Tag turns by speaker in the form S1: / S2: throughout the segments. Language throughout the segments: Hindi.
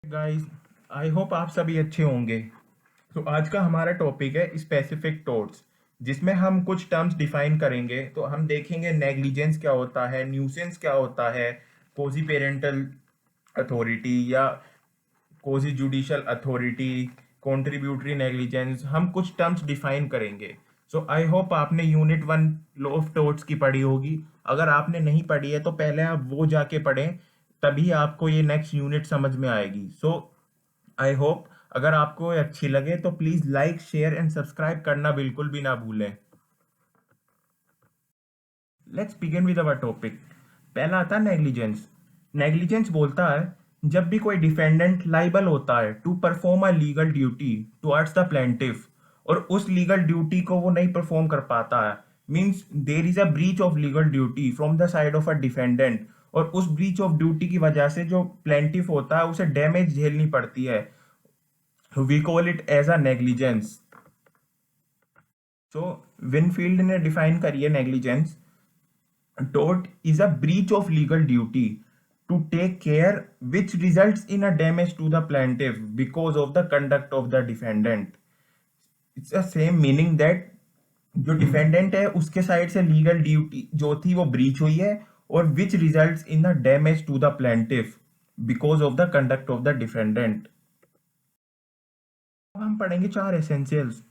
S1: गाइस, आई होप आप सभी अच्छे होंगे। तो आज का हमारा टॉपिक है स्पेसिफिक टोर्ट्स, जिसमें हम कुछ टर्म्स डिफाइन करेंगे। तो हम देखेंगे नेग्लिजेंस क्या होता है, न्यूसेंस क्या होता है, कोजी पेरेंटल अथॉरिटी या quasi judicial authority, contributory negligence. हम कुछ टर्म्स डिफाइन करेंगे। सो आई होप आपने यूनिट 1 लॉ ऑफ टोर्ट्स की पढ़ी होगी। अगर आपने नहीं पढ़ी है तो पहले आप वो जाके पढ़ें, तभी आपको ये नेक्स्ट यूनिट समझ में आएगी। सो आई होप अगर आपको ये अच्छी लगे तो please like share and subscribe करना बिल्कुल भी ना भूलें। Let's begin with our topic. पहला आता है नेग्लिजेंस। नेग्लिजेंस बोलता है जब भी कोई डिफेंडेंट लाइबल होता है to perform a legal duty towards the plaintiff, और उस लीगल ड्यूटी को वो नहीं परफॉर्म कर पाता है, means there is a breach of legal duty from the side of a defendant, और उस ब्रीच ऑफ ड्यूटी की वजह से जो प्लेंटिफ होता है उसे डैमेज झेलनी पड़ती है, we call it as a negligence. So Winfield ने डिफाइन करी है negligence: tort is a breach of legal duty to take care which results in a damage to the plaintiff because of the conduct of the defendant. It's the same meaning that जो डिफेंडेंट है उसके साइड से लीगल ड्यूटी जो थी वो ब्रीच हुई है, और which results in the damage to the plaintiff because of the conduct of the defendant. अब हम पढ़ेंगे चार एसेंशियल्स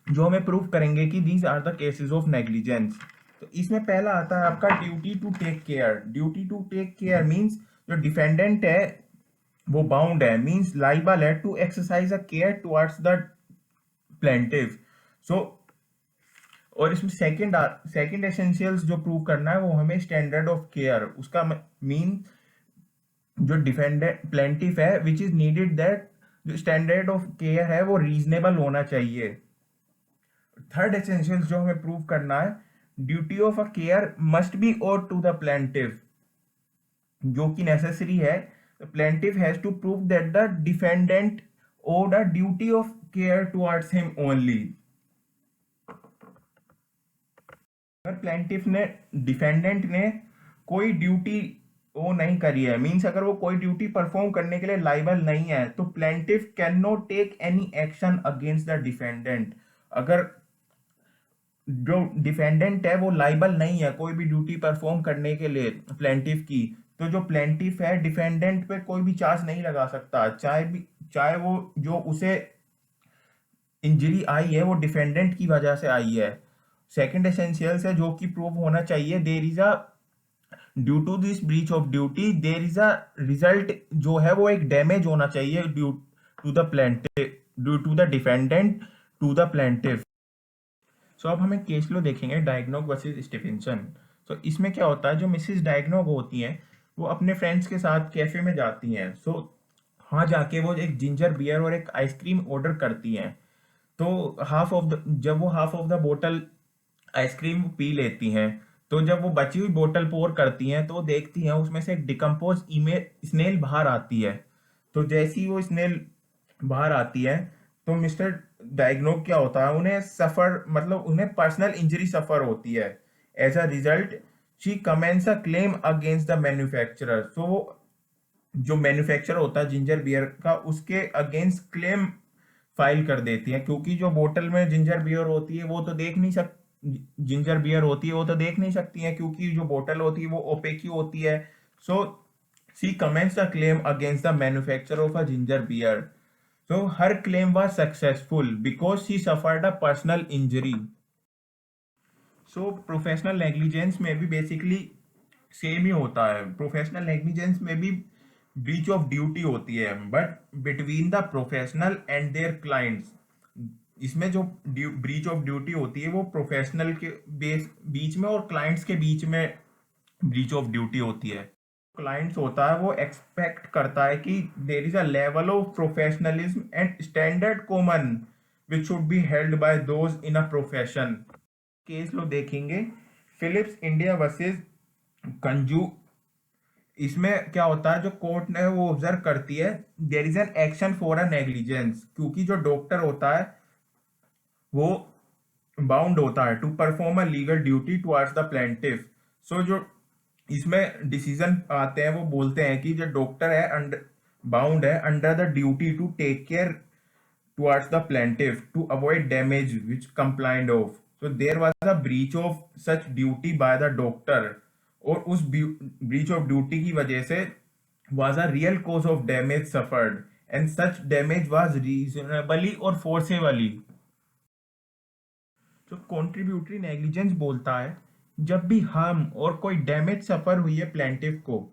S1: जो हमें प्रूव करेंगे कि these are the cases of negligence. तो इसमें पहला आता है आपका duty to take care. Duty to take care means जो डिफेंडेंट है वो बाउंड है, मींस लाइबल है to exercise a care towards the plaintiff. So और इसमें सेकंड एसेंशियल्स जो प्रूव करना है वो हमें स्टैंडर्ड ऑफ केयर, उसका मीन जो डिफेंडेंट प्लेंटिफ है विच इज नीडेड दैट जो स्टैंडर्ड ऑफ केयर है वो रीजनेबल होना चाहिए। थर्ड एसेंशियल जो हमें प्रूव करना है, duty of a care must be owed to the plaintiff, जो कि नेसेसरी है। Plaintiff has to prove that the defendant owed a duty of care towards him only. अगर प्लेंटिफ ने डिफेंडेंट ने कोई ड्यूटी वो नहीं करी है, मींस अगर वो कोई ड्यूटी परफॉर्म करने के लिए लाइबल नहीं है, तो plaintiff can not take any action against the defendant. अगर जो डिफेंडेंट है वो लाइबल नहीं है कोई भी ड्यूटी परफॉर्म करने के लिए प्लेंटिफ की, तो जो प्लेंटिफ है डिफेंडेंट पे कोई भी चार्ज नहीं लगा सकता, चाहे वो जो उसे इंजरी आई है वो डिफेंडेंट की वजह से आई है। सेकंड एसेंशियल्स है जो कि प्रूव होना चाहिए, there is a due to this breach of duty there is a result, जो है वो एक डैमेज होना चाहिए due to the plaintiff, due to the defendant to the plaintiff. So अब हमें केस लो देखेंगे, डायग्नोग वर्सेस स्टीफेंसन। तो इसमें क्या होता है, जो मिसेस डायग्नोग होती हैं वो अपने फ्रेंड्स के साथ कैफे में जाती हैं। सो वहाँ जाके वो एक जिंजर बियर और एक आइसक्रीम ऑर्डर करती हैं। तो जब वो हाफ ऑफ द बोतल आइसक्रीम पी लेती हैं, तो जब वो बची हुई बोतल पोर करती हैं तो वो देखती हैं उसमें से एक डिकम्पोज ईमेल स्नेल बाहर आती है। तो जैसी ही वो स्नेल बाहर आती है तो मिस्टर डायग्नोग क्या होता है, उन्हें सफर मतलब उन्हें पर्सनल इंजरी सफर होती है। As a result she commences a claim against the manufacturer. तो वो जो मैन्युफैक्चरर होता है जिंजर बियर का उसके अगेंस्ट क्लेम फाइल कर देती है, क्योंकि जो बोतल में जिंजर बियर होती है वो तो देख नहीं सक जिंजर बियर होती है वो तो देख नहीं सकती है, क्योंकि जो बोतल होती है वो ओपेक ही होती है। So she commences the claim against the manufacturer of a ginger beer. So her claim was successful because she suffered a personal injury. So professional negligence में भी बेसिकली सेम ही होता है। प्रोफेशनल नेग्लिजेंस में भी ब्रीच ऑफ ड्यूटी होती है, but between the professional and their clients. इसमें जो ब्रीच ऑफ ड्यूटी होती है वो प्रोफेशनल के बीच में और क्लाइंट्स के बीच में ब्रीच ऑफ ड्यूटी होती है। क्लाइंट्स होता है वो एक्सपेक्ट करता है कि there is a level of professionalism and standard common which should be held by those in a profession. Case लो देखेंगे, फिलिप्स इंडिया वर्सेस कंजू। इसमें क्या होता है, जो कोर्ट ने वो ऑब्जर्व करती है there is an action for a negligence, क्योंकि जो डॉक्टर होता है वो बाउंड होता है to perform a legal duty towards the plaintiff. So जो इसमें डिसीजन आते हैं वो बोलते हैं कि जो डॉक्टर है बाउंड है under the duty to take care towards the plaintiff to avoid damage which complained of. So there was a breach of such duty by the doctor और उस breach of duty की वजह से was a real cause of damage suffered and such damage was reasonably और forcibly. जो contributory negligence बोलता है जब भी हार्म और कोई डैमेज सफर हुई है प्लेंटिफ को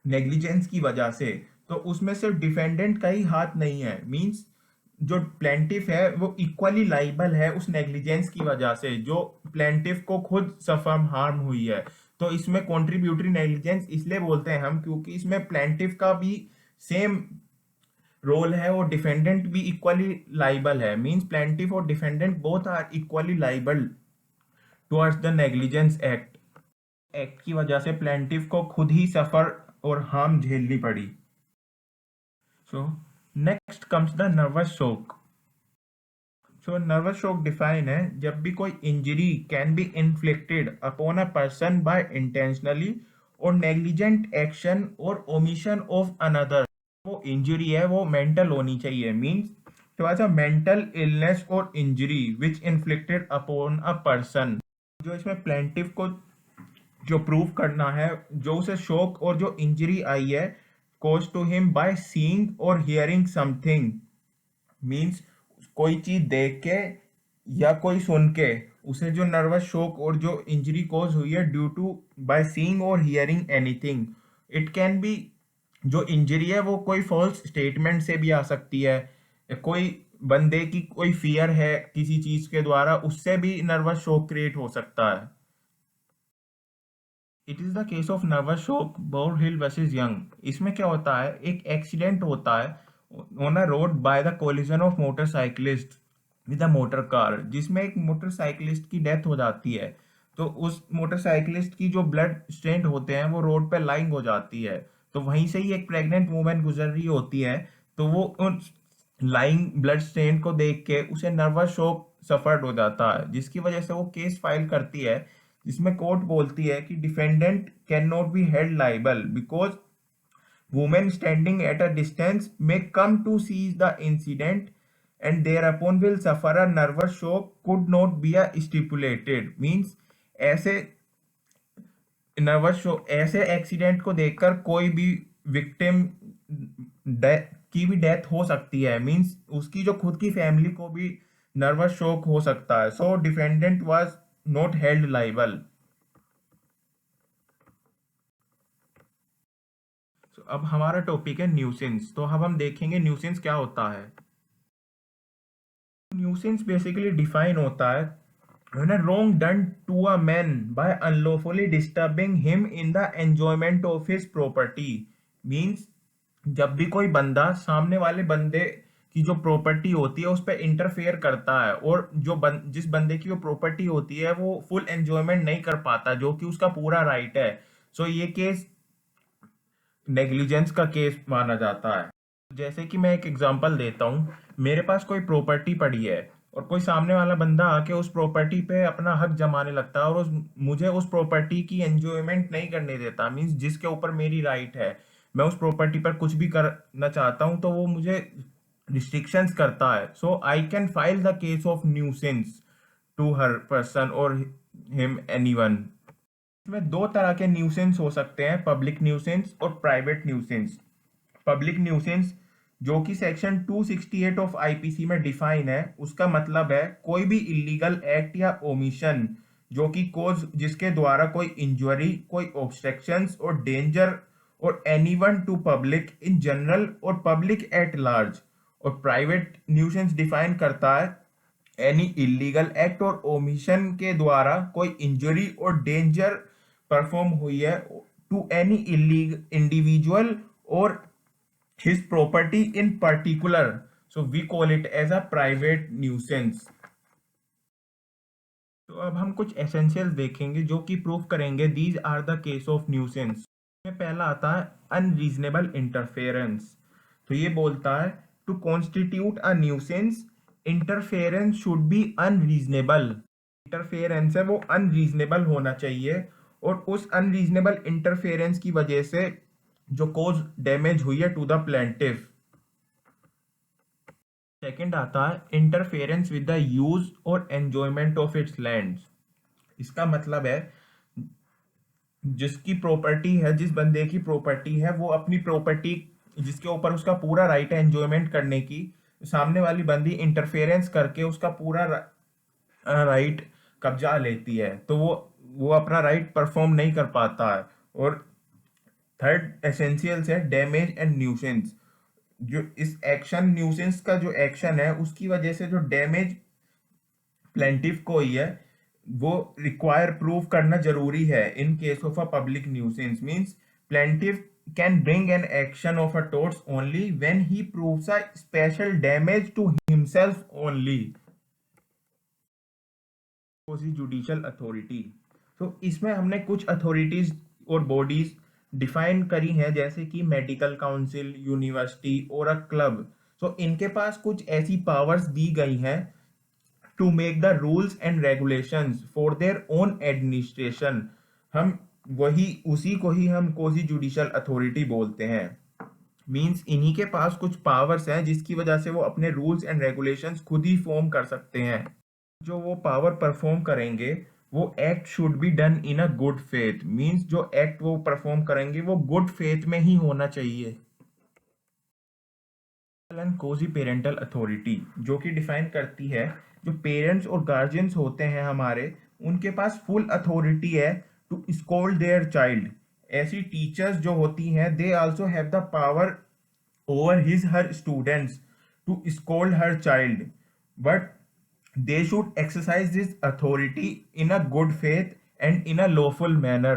S1: नेग्लिजेंस की वजह से, तो उसमें सिर्फ डिफेंडेंट का ही हाथ नहीं है। मींस जो प्लेंटिफ है वो इक्वली लाइबल है उस नेग्लिजेंस की वजह से जो प्लेंटिफ को खुद सफर हार्म हुई है। तो इसमें कॉन्ट्रीब्यूटरी नेग्लिजेंस इसलिए बोलते हैं हम क्योंकि इसमें प्लेंटिफ का भी सेम रोल है और डिफेंडेंट भी इक्वली लाइबल है। मींस प्लेंटिफ और defendant both are equally liable towards the negligence act की वजह से प्लेंटिफ को खुद ही सफर और हार्म झेलनी पड़ी। So next comes the nervous shock. So nervous shock define है जब भी कोई injury can be inflicted upon a person by intentionally और नेग्लिजेंट एक्शन और ओमिशन ऑफ अनदर। वो इंजरी है वो मेंटल होनी चाहिए। मींस तो वाज अ मेंटल इलनेस और injury which inflicted upon a person. जो इसमें प्लेंटिफ को जो प्रूव करना है जो उसे शॉक और जो इंजरी आई है cause to him by seeing और हियरिंग समथिंग। मींस कोई चीज देख के या कोई सुन के उसे जो नर्वस शॉक और जो इंजरी कॉज हुई है ड्यू टू बाय सीइंग और hearing anything. It can be जो इंजरी है वो कोई फॉल्स स्टेटमेंट से भी आ सकती है, कोई बंदे की कोई फियर है किसी चीज के द्वारा उससे भी नर्वस शॉक क्रिएट हो सकता है। It is the case of nervous shock bore hill versus young. इसमें क्या होता है एक एक्सीडेंट होता है on a road by the collision of motorcyclist with a motor car, जिसमें एक मोटरसाइकिलिस्ट की डेथ हो जाती है। तो उस मोटरसाइकिलिस्ट की जो ब्लड स्टेन होते हैं वो रोड पे लाइंग हो जाती है। तो वहीं से ही एक प्रेग्नेंट वुमेन गुजर रही होती है तो वो उन लाइंग ब्लड स्टेन को देख के उसे नर्वस शॉक सफर्ड हो जाता है, जिसकी वजह से वो केस फाइल करती है जिसमें कोर्ट बोलती है कि defendant can not be held liable because women standing at a distance may come to sees the incident and there upon will suffer a nervous shock could not be a stipulated. Means ऐसे नर्वस शॉक ऐसे एक्सीडेंट को देखकर कोई भी विक्टिम की भी डेथ हो सकती है। मींस उसकी जो खुद की फैमिली को भी नर्वस शॉक हो सकता है। So defendant was not held liable. अब हमारा टॉपिक है न्यूसेंस। तो अब हम देखेंगे न्यूसेंस क्या होता है। न्यूसेंस बेसिकली डिफाइन होता है when a wrong done to a man by unlawfully disturbing him in the enjoyment of his property। means जब भी कोई बंदा सामने वाले बंदे की जो प्रॉपर्टी होती है उस पर इंटरफेयर करता है और जो जिस बंदे की वो प्रॉपर्टी होती है वो फुल एंजॉयमेंट नहीं कर पाता जो कि उसका पूरा राइट है। सो ये केस नेग्लिजेंस का केस माना जाता है। जैसे कि मैं एक एग्जांपल देता हूँ, मेरे पास कोई प्रॉपर्टी पड़ी है और कोई सामने वाला बंदा आके उस प्रॉपर्टी पे अपना हक जमाने लगता है और मुझे उस प्रॉपर्टी की एंजॉयमेंट नहीं करने देता। मींस जिसके ऊपर मेरी राइट है मैं उस प्रॉपर्टी पर कुछ भी करना चाहता हूँ तो वो मुझे रिस्ट्रिक्शंस करता है। So I can file the case of nuisance to her person और हिम एनीवन। इसमें दो तरह के न्यूसेंस हो सकते हैं, पब्लिक न्यूसेंस और प्राइवेट न्यूसेंस। पब्लिक न्यूसेंस जो कि सेक्शन 268 ऑफ आईपीसी में डिफाइन है, उसका मतलब है कोई भी इलीगल एक्ट या ओमिशन जो कि कोज जिसके द्वारा कोई इंजरी, कोई ऑब्स्ट्रक्शंस और डेंजर और anyone to public in general और पब्लिक एट लार्ज। और प्राइवेट न्यूसेंस डिफाइन करता है एनी इलीगल एक्ट और ओमिशन के द्वारा कोई इंजरी और डेंजर परफॉर्म हुई है टू एनी इंडिविजुअल और his property in particular, so we call it as a private nuisance। तो अब हम कुछ एसेंशियल देखेंगे जो कि प्रूव करेंगे these are the case of nuisance. में पहला आता है अनरीजनेबल इंटरफेरेंस। तो ये बोलता है to constitute a nuisance interference should be unreasonable. Interference है वो अनरीजनेबल होना चाहिए और उस अनरीजनेबल इंटरफेरेंस की वजह से जो कोज डैमेज हुई है टू द प्लेंटिफ। सेकंड आता है इंटरफेरेंस विद द यूज और एंजॉयमेंट ऑफ इट्स लैंड्स। इसका मतलब है जिसकी प्रॉपर्टी है, जिस बंदे की प्रॉपर्टी है, वो अपनी प्रॉपर्टी जिसके ऊपर उसका पूरा राइट है एंजॉयमेंट करने की, सामने वाली बंदी इंटरफेरेंस करके उसका पूरा राइट कब्जा लेती है, तो वो अपना राइट परफॉर्म नहीं कर पाता है। और थर्ड एसेंशियल्स है डैमेज एंड न्यूसेंस। जो इस एक्शन न्यूसेंस का जो एक्शन है उसकी वजह से जो डैमेज प्लेंटिफ को ही है, वो रिक्वायर प्रूव करना जरूरी है in case of a public nuisance. Means plaintiff can bring an action of a torts only when he proves a special damage to himself only. Quasi judicial authority. तो इसमें हमने कुछ अथॉरिटीज और बॉडीज डिफाइन करी हैं, जैसे कि मेडिकल काउंसिल, यूनिवर्सिटी और अ क्लब। सो इनके पास कुछ ऐसी पावर्स दी गई हैं to make the rules and regulations for their own administration. हम वही उसी को ही हम क्वासी जुडिशियल अथॉरिटी बोलते हैं। मींस इन्हीं के पास कुछ पावर्स हैं जिसकी वजह से वो अपने रूल्स एंड रेगुलेशंस खुद ही फॉर्म कर सकते हैं। जो वो पावर परफॉर्म करेंगे, वो act should be done in a good faith. Means जो एक्ट वो परफॉर्म करेंगे वो गुड फेथ में ही होना चाहिए। एंड कोजी पेरेंटल अथॉरिटी, जो कि डिफाइन करती है जो पेरेंट्स और गार्जियंस होते हैं हमारे, उनके पास फुल अथॉरिटी है टू स्कोल्ड देयर चाइल्ड। ऐसी टीचर्स जो होती हैं, they also have the power over his her students to scold her child, but they should exercise this authority in a good faith and in a lawful manner.